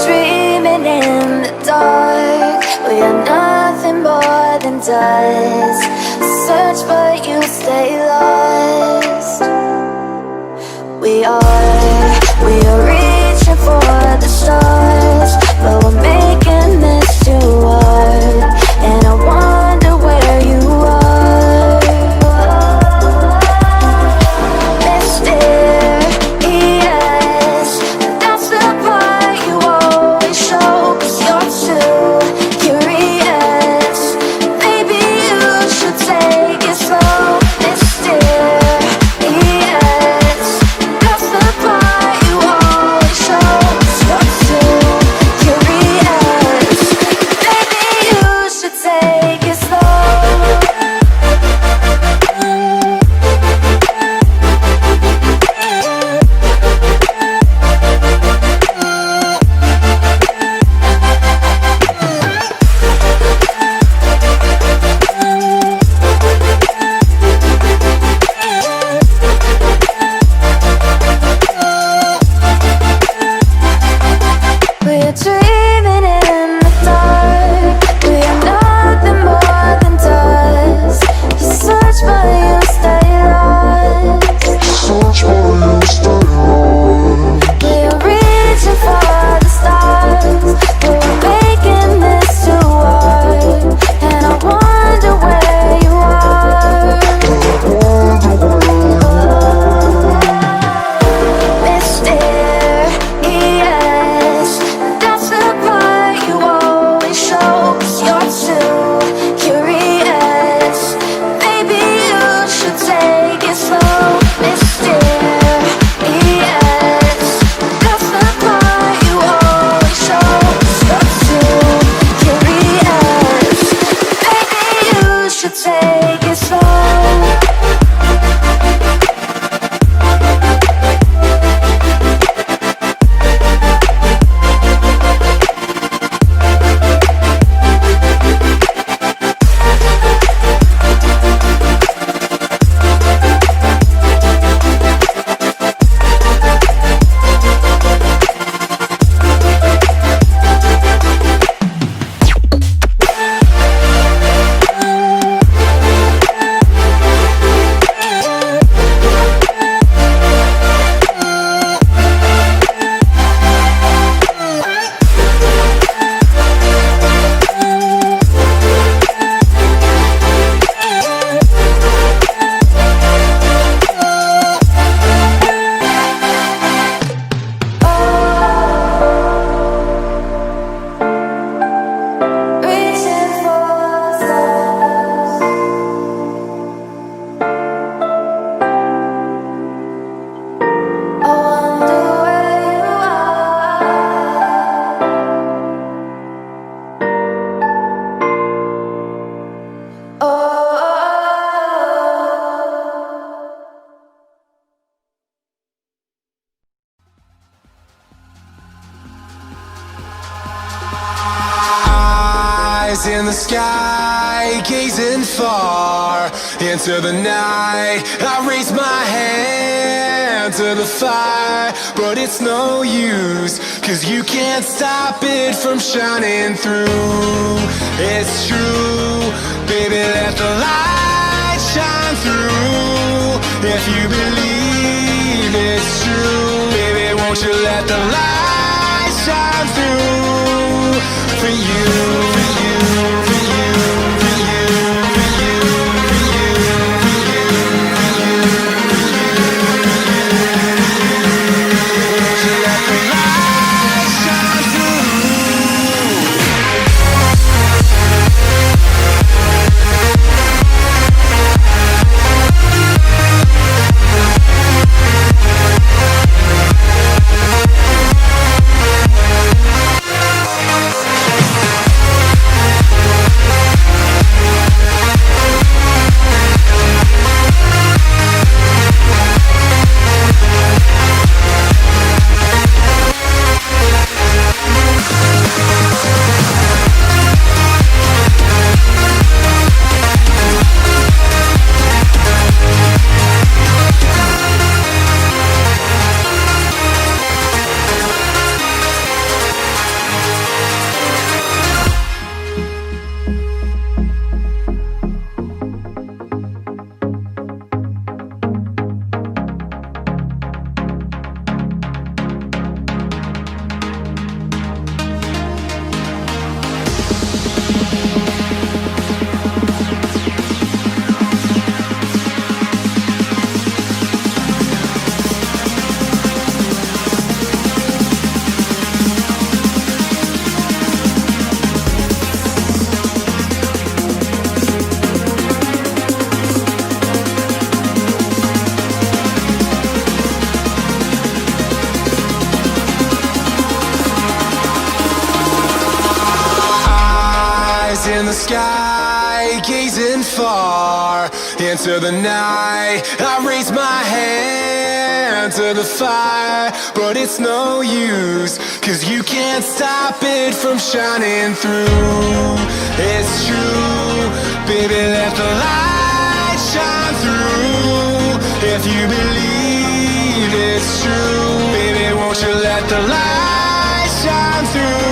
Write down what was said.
dreaming in the dark. We are nothing more than dust. Search but you stay lost. We are reaching for the stars, but we're making this too hard. And I wonder where you are. Mysterious, that's the part you always show. 'Cause you're too curious. Maybe you should take it slow. Mysterious, that's the part you always show. 'Cause you're too curious. Maybe you should take it slow. We're dreaming in the dark. We are nothing more than dust. You search but you stay lost. We are reaching for the stars, but we're making this too hard. And I wonder where you are. Mysterious, that's the part you always show. 'Cause you're too curious. Maybe you should take it slow. Mysterious, that's the part you always show. 'Cause you're too curious. Maybe you should take it slow. Reaching for the stars. I wonder where you are. Oh. Eyes in the sky, gazing far into the night. I raise my hand to the fire, but it's no use, 'cause you can't stop it from shining through. It's true, baby, let the light shine through. If you believe it's true, baby, won't you let the light shine through for you, for you, for you, for you, for you, for you, for you, for you, won't you let the light shine through? sky, gazing far into the night. I raise my hand to the fire, but it's no use, 'cause you can't stop it from shining through. It's true, baby, let the light shine through. If you believe it's true, baby, won't you let the light shine through?